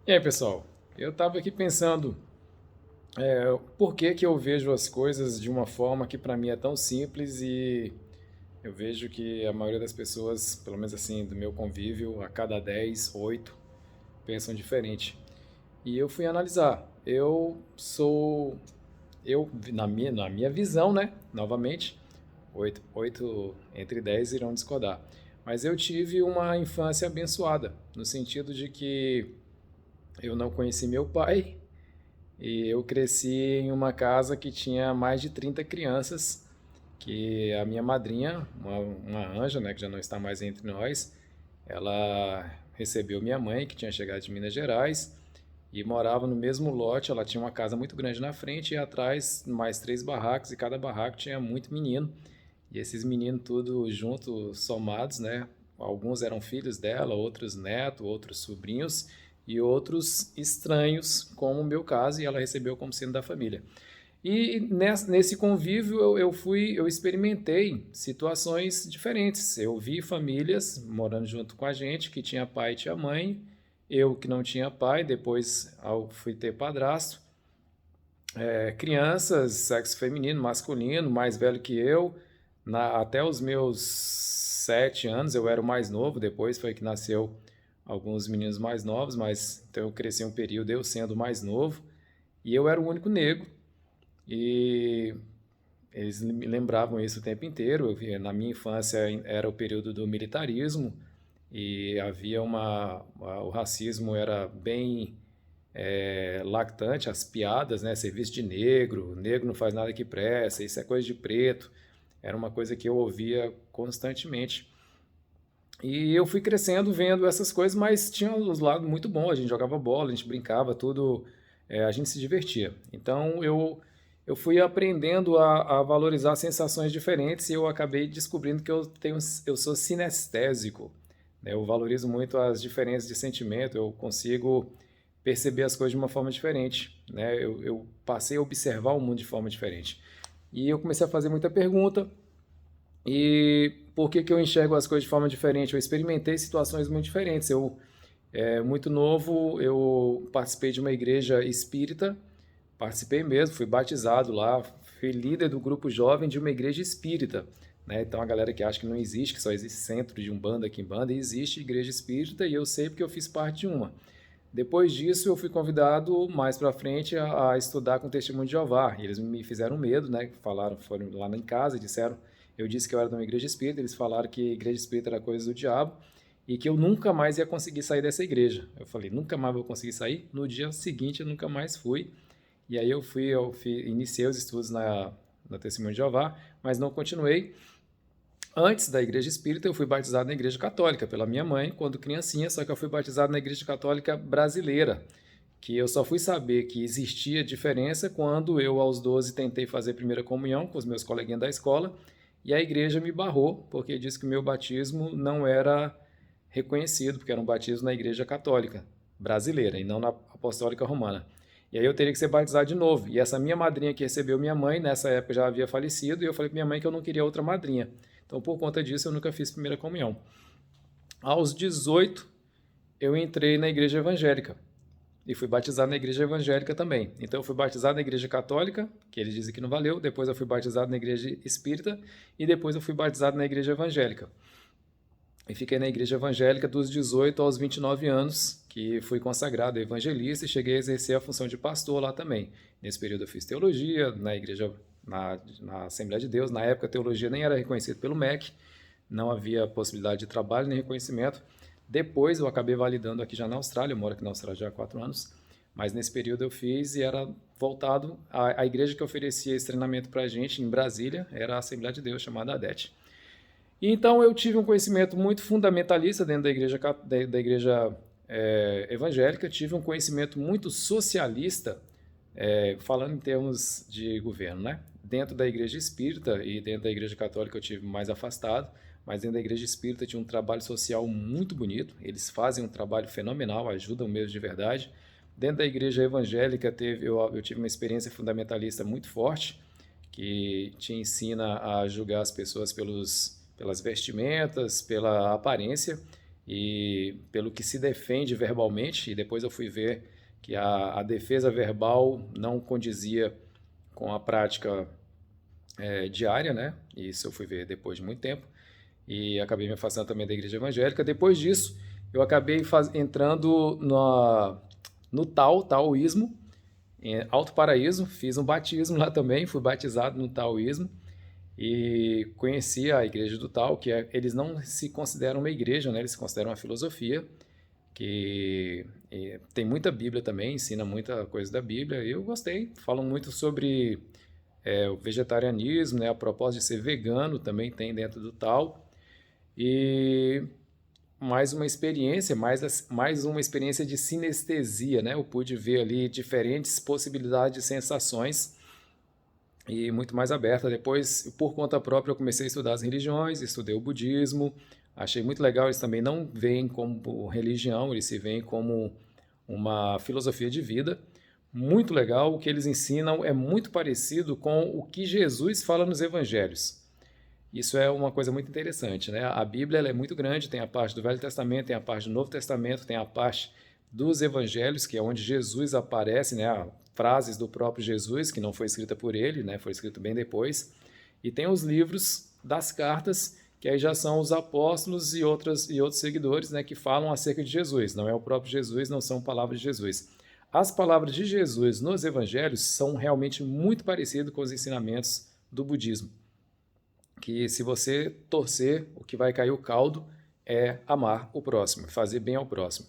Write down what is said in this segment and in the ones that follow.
E aí, pessoal? Eu estava aqui pensando, por que que eu vejo as coisas de uma forma que para mim é tão simples e eu vejo que a maioria das pessoas, pelo menos assim, do meu convívio, a cada 10, 8 pensam diferente. E eu fui analisar. Na minha visão, né? Novamente, 8 entre 10 irão discordar. Mas eu tive uma infância abençoada, no sentido de que eu não conheci meu pai, e eu cresci em uma casa que tinha mais de 30 crianças, que a minha madrinha, uma anja, né, que já não está mais entre nós, ela recebeu minha mãe, que tinha chegado de Minas Gerais, e morava no mesmo lote. Ela tinha uma casa muito grande na frente e atrás mais três barracos, e cada barraco tinha muito menino. E esses meninos tudo juntos, somados, né? Alguns eram filhos dela, outros netos, outros sobrinhos e outros estranhos, como o meu caso, e ela recebeu como sendo da família. E nesse convívio eu experimentei situações diferentes. Eu vi famílias morando junto com a gente que tinha pai e tinha mãe, eu que não tinha pai, depois fui ter padrasto, crianças, sexo feminino, masculino, mais velho que eu. Até os meus 7 anos eu era o mais novo, depois foi que nasceu alguns meninos mais novos, mas então eu cresci um período eu sendo o mais novo, e eu era o único negro, e eles me lembravam isso o tempo inteiro. Na minha infância era o período do militarismo, e havia o racismo era bem lactante, as piadas, né? Serviço de negro, negro não faz nada que presta, isso é coisa de preto. Era uma coisa que eu ouvia constantemente. E eu fui crescendo vendo essas coisas, mas tinha os lados muito bons. A gente jogava bola, a gente brincava, tudo, a gente se divertia. Então eu fui aprendendo a valorizar sensações diferentes, e eu acabei descobrindo que eu sou sinestésico, né? Eu valorizo muito as diferenças de sentimento, eu consigo perceber as coisas de uma forma diferente, né? Eu passei a observar o mundo de forma diferente. E eu comecei a fazer muita pergunta. E por que que eu enxergo as coisas de forma diferente? Eu experimentei situações muito diferentes. Muito novo, eu participei de uma igreja espírita, participei mesmo, fui batizado lá, fui líder do grupo jovem de uma igreja espírita, né? Então a galera que acha que não existe, que só existe centro de Umbanda, Quimbanda, existe igreja espírita, e eu sei porque eu fiz parte de uma. Depois disso, eu fui convidado mais para frente a estudar com o Testemunho de Jeová. E eles me fizeram medo, né? Falaram, foram lá em casa e disseram, eu disse que eu era de uma igreja espírita, eles falaram que igreja espírita era coisa do diabo e que eu nunca mais ia conseguir sair dessa igreja. Eu falei, nunca mais vou conseguir sair? No dia seguinte, eu nunca mais fui. E aí iniciei os estudos na Testemunho de Jeová, mas não continuei. Antes da igreja espírita, eu fui batizado na igreja católica pela minha mãe, quando criancinha, só que eu fui batizado na igreja católica brasileira, que eu só fui saber que existia diferença quando eu, aos 12, tentei fazer primeira comunhão com os meus coleguinhas da escola, e a igreja me barrou, porque disse que o meu batismo não era reconhecido, porque era um batismo na igreja católica brasileira e não na apostólica romana. E aí eu teria que ser batizado de novo. E essa minha madrinha que recebeu minha mãe, nessa época já havia falecido, e eu falei para minha mãe que eu não queria outra madrinha. Então, por conta disso, eu nunca fiz primeira comunhão. Aos 18, eu entrei na igreja evangélica e fui batizado na igreja evangélica também. Então, eu fui batizado na igreja católica, que eles dizem que não valeu, depois eu fui batizado na igreja espírita e depois eu fui batizado na igreja evangélica. E fiquei na igreja evangélica dos 18 aos 29 anos, que fui consagrado evangelista e cheguei a exercer a função de pastor lá também. Nesse período eu fiz teologia na igreja, na Assembleia de Deus. Na época a teologia nem era reconhecida pelo MEC, não havia possibilidade de trabalho nem reconhecimento. Depois eu acabei validando aqui já na Austrália, eu moro aqui na Austrália já há 4 anos, mas nesse período eu fiz e era voltado, a igreja que oferecia esse treinamento para a gente em Brasília era a Assembleia de Deus, chamada ADET. E então eu tive um conhecimento muito fundamentalista dentro da igreja evangélica, tive um conhecimento muito socialista, falando em termos de governo, né? Dentro da igreja espírita e dentro da igreja católica eu tive mais afastado, mas dentro da igreja espírita tinha um trabalho social muito bonito, eles fazem um trabalho fenomenal, ajudam mesmo de verdade. Dentro da igreja evangélica eu tive uma experiência fundamentalista muito forte, que te ensina a julgar as pessoas pelas vestimentas, pela aparência. e pelo que se defende verbalmente, e depois eu fui ver que a defesa verbal não condizia com a prática diária, né? Isso eu fui ver depois de muito tempo, e acabei me afastando também da igreja evangélica. Depois disso, eu acabei entrando no taoísmo, em Alto Paraíso, fiz um batismo lá também, fui batizado no taoísmo, e conheci a igreja do Tao, eles não se consideram uma igreja, né? Eles se consideram uma filosofia, que tem muita Bíblia também, ensina muita coisa da Bíblia, e eu gostei. Falam muito sobre o vegetarianismo, né? A propósito de ser vegano também tem dentro do Tao, e mais uma experiência, mais uma experiência de sinestesia, né? Eu pude ver ali diferentes possibilidades de sensações, e muito mais aberta. Depois, por conta própria, eu comecei a estudar as religiões, estudei o budismo, achei muito legal. Eles também não veem como religião, eles se veem como uma filosofia de vida. Muito legal, o que eles ensinam é muito parecido com o que Jesus fala nos evangelhos. Isso é uma coisa muito interessante, né? A Bíblia ela é muito grande, tem a parte do Velho Testamento, tem a parte do Novo Testamento, tem a parte dos evangelhos, que é onde Jesus aparece, né? Frases do próprio Jesus, que não foi escrita por ele, né? Foi escrito bem depois. E tem os livros das cartas, que aí já são os apóstolos e outros seguidores, né? Que falam acerca de Jesus. Não é o próprio Jesus, não são palavras de Jesus. As palavras de Jesus nos evangelhos são realmente muito parecidas com os ensinamentos do budismo. Que se você torcer, o que vai cair o caldo é amar o próximo, fazer bem ao próximo.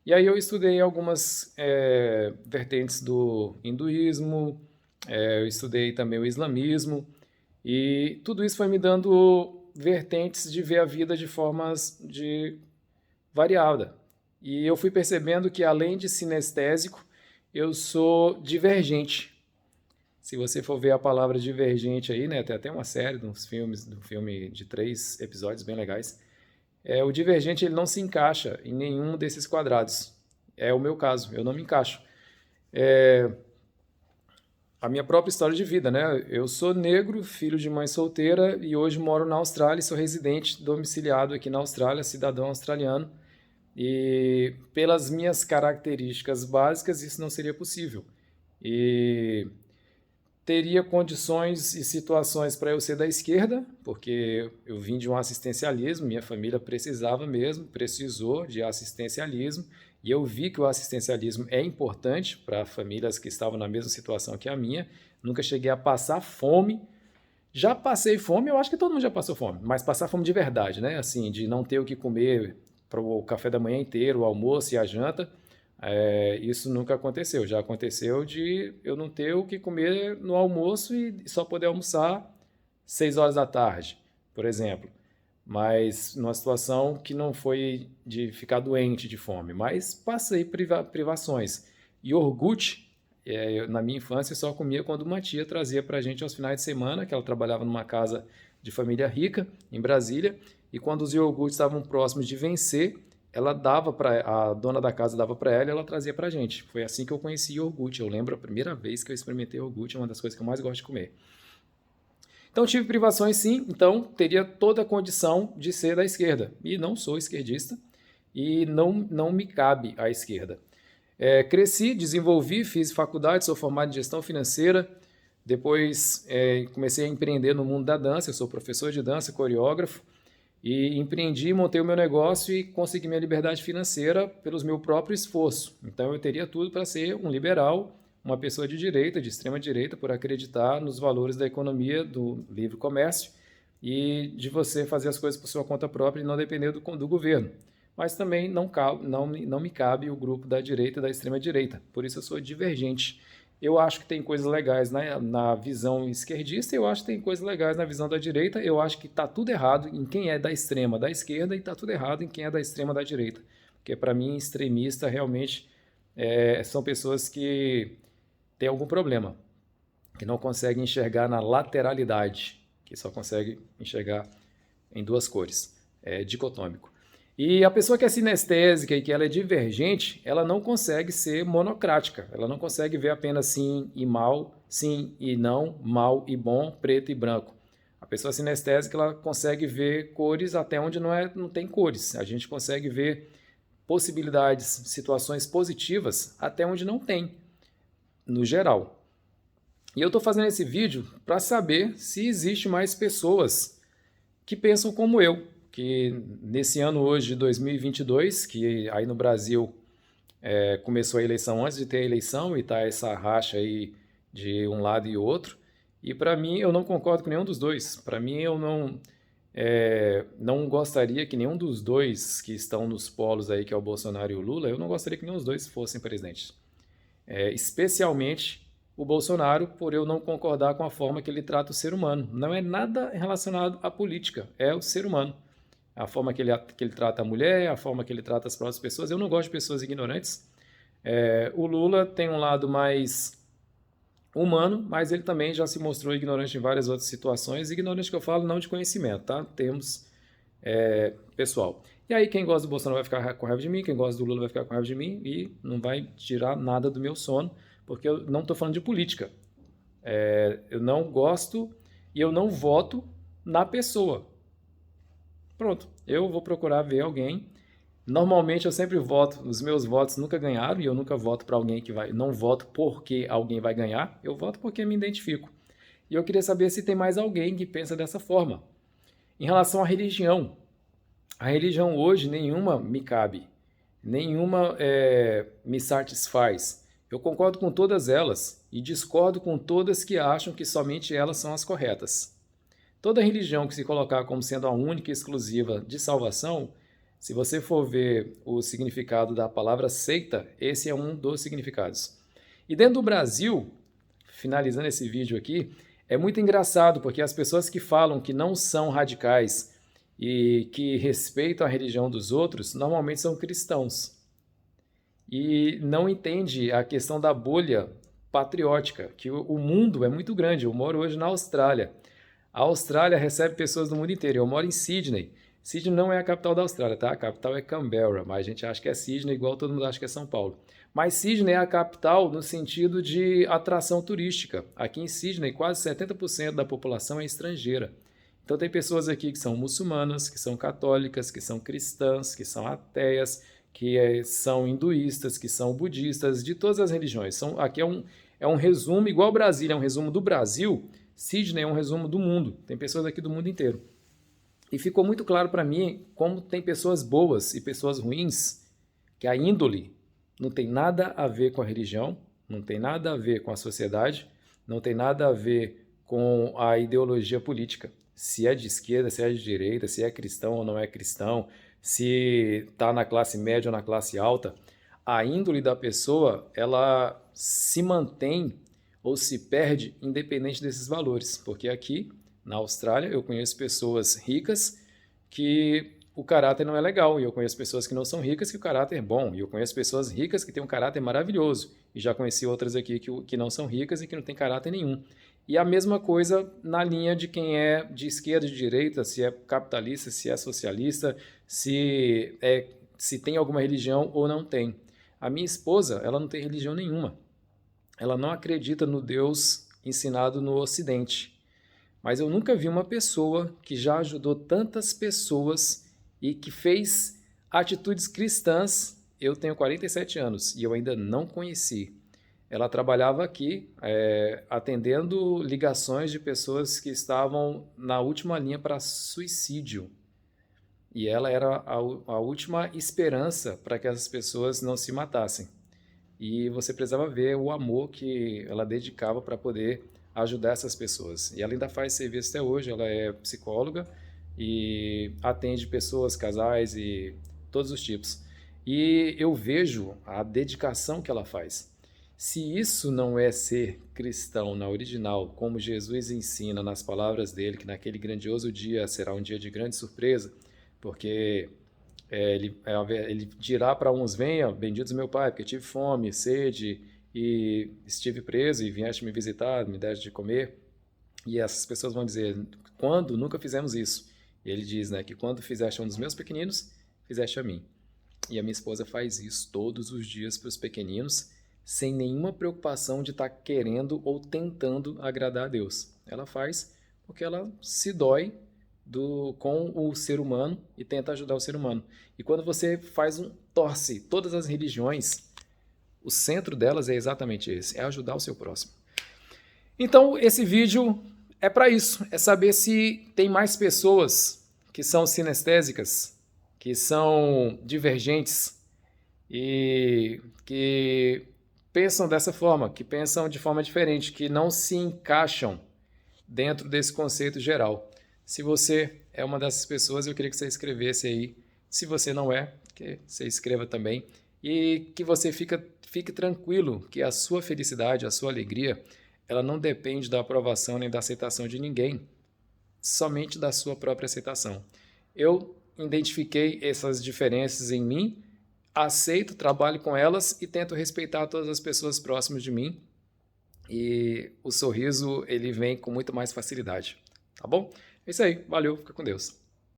E aí eu estudei algumas vertentes do hinduísmo, eu estudei também o islamismo, e tudo isso foi me dando vertentes de ver a vida de formas variada. E eu fui percebendo que, além de sinestésico, eu sou divergente. Se você for ver a palavra divergente aí, né, tem até uma série de um filme de 3 episódios bem legais. O divergente ele não se encaixa em nenhum desses quadrados. É o meu caso, eu não me encaixo. A minha própria história de vida, né? Eu sou negro, filho de mãe solteira e hoje moro na Austrália e sou residente domiciliado aqui na Austrália, cidadão australiano. E pelas minhas características básicas, isso não seria possível. E teria condições e situações para eu ser da esquerda, porque eu vim de um assistencialismo, minha família precisou de assistencialismo, e eu vi que o assistencialismo é importante para famílias que estavam na mesma situação que a minha. Nunca cheguei a passar fome. Já passei fome, eu acho que todo mundo já passou fome, mas passar fome de verdade, né? Assim, de não ter o que comer para o café da manhã inteiro, o almoço e a janta. Isso nunca aconteceu. Já aconteceu de eu não ter o que comer no almoço e só poder almoçar 6 horas da tarde, por exemplo. Mas numa situação que não foi de ficar doente de fome, mas passei privações. Iogurte, na minha infância, só comia quando uma tia trazia para a gente aos finais de semana, que ela trabalhava numa casa de família rica, em Brasília, e quando os iogurtes estavam próximos de vencer, a dona da casa dava para ela e ela trazia para a gente. Foi assim que eu conheci iogurte. Eu lembro a primeira vez que eu experimentei iogurte, é uma das coisas que eu mais gosto de comer. Então tive privações sim, então teria toda a condição de ser da esquerda. E não sou esquerdista e não me cabe à esquerda. Cresci, desenvolvi, fiz faculdade, sou formado em gestão financeira. Depois comecei a empreender no mundo da dança, eu sou professor de dança, coreógrafo. E empreendi, montei o meu negócio e consegui minha liberdade financeira pelos meu próprio esforço. Então eu teria tudo para ser um liberal, uma pessoa de direita, de extrema direita, por acreditar nos valores da economia, do livre comércio e de você fazer as coisas por sua conta própria e não depender do governo. Mas também não me cabe o grupo da direita e da extrema direita, por isso eu sou divergente. Eu acho que tem coisas legais na visão esquerdista, eu acho que tem coisas legais na visão da direita, eu acho que está tudo errado em quem é da extrema da esquerda e está tudo errado em quem é da extrema da direita. Porque para mim, extremista realmente são pessoas que têm algum problema, que não conseguem enxergar na lateralidade, que só conseguem enxergar em 2 cores, dicotômico. E a pessoa que é sinestésica e que ela é divergente, ela não consegue ser monocrática. Ela não consegue ver apenas sim e mal, sim e não, mal e bom, preto e branco. A pessoa sinestésica, ela consegue ver cores até onde não tem cores. A gente consegue ver possibilidades, situações positivas até onde não tem, no geral. E eu estou fazendo esse vídeo para saber se existe mais pessoas que pensam como eu, que nesse ano hoje de 2022, que aí no Brasil começou a eleição antes de ter a eleição e tá essa racha aí de um lado e outro. E para mim, eu não concordo com nenhum dos dois. Para mim, eu não gostaria que nenhum dos dois que estão nos polos aí, que é o Bolsonaro e o Lula, eu não gostaria que nenhum dos dois fossem presidentes. Especialmente o Bolsonaro, por eu não concordar com a forma que ele trata o ser humano. Não é nada relacionado à política, é o ser humano. A forma que ele trata a mulher, a forma que ele trata as próprias pessoas. Eu não gosto de pessoas ignorantes. O Lula tem um lado mais humano, mas ele também já se mostrou ignorante em várias outras situações. Ignorante que eu falo não de conhecimento, tá? Termos pessoal. E aí quem gosta do Bolsonaro vai ficar com raiva de mim, quem gosta do Lula vai ficar com raiva de mim e não vai tirar nada do meu sono, porque eu não estou falando de política. Eu não gosto e eu não voto na pessoa. Pronto, eu vou procurar ver alguém. Normalmente eu sempre voto, os meus votos nunca ganharam e eu nunca voto para alguém que vai. Não voto porque alguém vai ganhar, eu voto porque me identifico. E eu queria saber se tem mais alguém que pensa dessa forma. Em relação à religião, a religião hoje nenhuma me cabe, nenhuma me satisfaz. Eu concordo com todas elas e discordo com todas que acham que somente elas são as corretas. Toda religião que se colocar como sendo a única e exclusiva de salvação, se você for ver o significado da palavra seita, esse é um dos significados. E dentro do Brasil, finalizando esse vídeo aqui, é muito engraçado porque as pessoas que falam que não são radicais e que respeitam a religião dos outros, normalmente são cristãos. E não entende a questão da bolha patriótica, que o mundo é muito grande. Eu moro hoje na Austrália. A Austrália recebe pessoas do mundo inteiro. Eu moro em Sydney. Sydney não é a capital da Austrália, tá? A capital é Canberra, mas a gente acha que é Sydney, igual todo mundo acha que é São Paulo. Mas Sydney é a capital no sentido de atração turística. Aqui em Sydney, quase 70% da população é estrangeira. Então tem pessoas aqui que são muçulmanas, que são católicas, que são cristãs, que são ateias, que são hinduístas, que são budistas, de todas as religiões. Aqui é um resumo, igual Brasília é um resumo do Brasil, Sydney é um resumo do mundo. Tem pessoas aqui do mundo inteiro. E ficou muito claro para mim como tem pessoas boas e pessoas ruins, que a índole não tem nada a ver com a religião, não tem nada a ver com a sociedade, não tem nada a ver com a ideologia política. Se é de esquerda, se é de direita, se é cristão ou não é cristão, se está na classe média ou na classe alta, a índole da pessoa, ela se mantém ou se perde independente desses valores. Porque aqui, na Austrália, eu conheço pessoas ricas que o caráter não é legal, e eu conheço pessoas que não são ricas que o caráter é bom, e eu conheço pessoas ricas que têm um caráter maravilhoso, e já conheci outras aqui que não são ricas e que não têm caráter nenhum. E a mesma coisa na linha de quem é de esquerda, de direita, se é capitalista, se é socialista, se tem alguma religião ou não tem. A minha esposa, ela não tem religião nenhuma. Ela não acredita no Deus ensinado no Ocidente. Mas eu nunca vi uma pessoa que já ajudou tantas pessoas e que fez atitudes cristãs. Eu tenho 47 anos e eu ainda não conheci. Ela trabalhava aqui atendendo ligações de pessoas que estavam na última linha para suicídio. E ela era a última esperança para que essas pessoas não se matassem. E você precisava ver o amor que ela dedicava para poder ajudar essas pessoas. E ela ainda faz serviço até hoje, ela é psicóloga e atende pessoas, casais e todos os tipos. E eu vejo a dedicação que ela faz. Se isso não é ser cristão na original, como Jesus ensina nas palavras dele, que naquele grandioso dia será um dia de grande surpresa, porque ele dirá para uns: venha, benditos meu Pai, porque tive fome, sede, e estive preso e vieste me visitar, me deste de comer. E essas pessoas vão dizer: quando? Nunca fizemos isso. E ele diz, né, que quando fizeste a um dos meus pequeninos, fizeste a mim. E a minha esposa faz isso todos os dias para os pequeninos, sem nenhuma preocupação de estar querendo ou tentando agradar a Deus. Ela faz porque ela se dói com o ser humano e tenta ajudar o ser humano. E quando você torce todas as religiões, o centro delas é exatamente esse, é ajudar o seu próximo. Então, esse vídeo é para isso, é saber se tem mais pessoas que são sinestésicas, que são divergentes e que pensam dessa forma, que pensam de forma diferente, que não se encaixam dentro desse conceito geral. Se você é uma dessas pessoas, eu queria que você escrevesse aí. Se você não é, que você escreva também. E que você fique tranquilo que a sua felicidade, a sua alegria, ela não depende da aprovação nem da aceitação de ninguém, somente da sua própria aceitação. Eu identifiquei essas diferenças em mim, aceito, trabalho com elas e tento respeitar todas as pessoas próximas de mim. E o sorriso, ele vem com muito mais facilidade, tá bom? É isso aí, valeu, fica com Deus.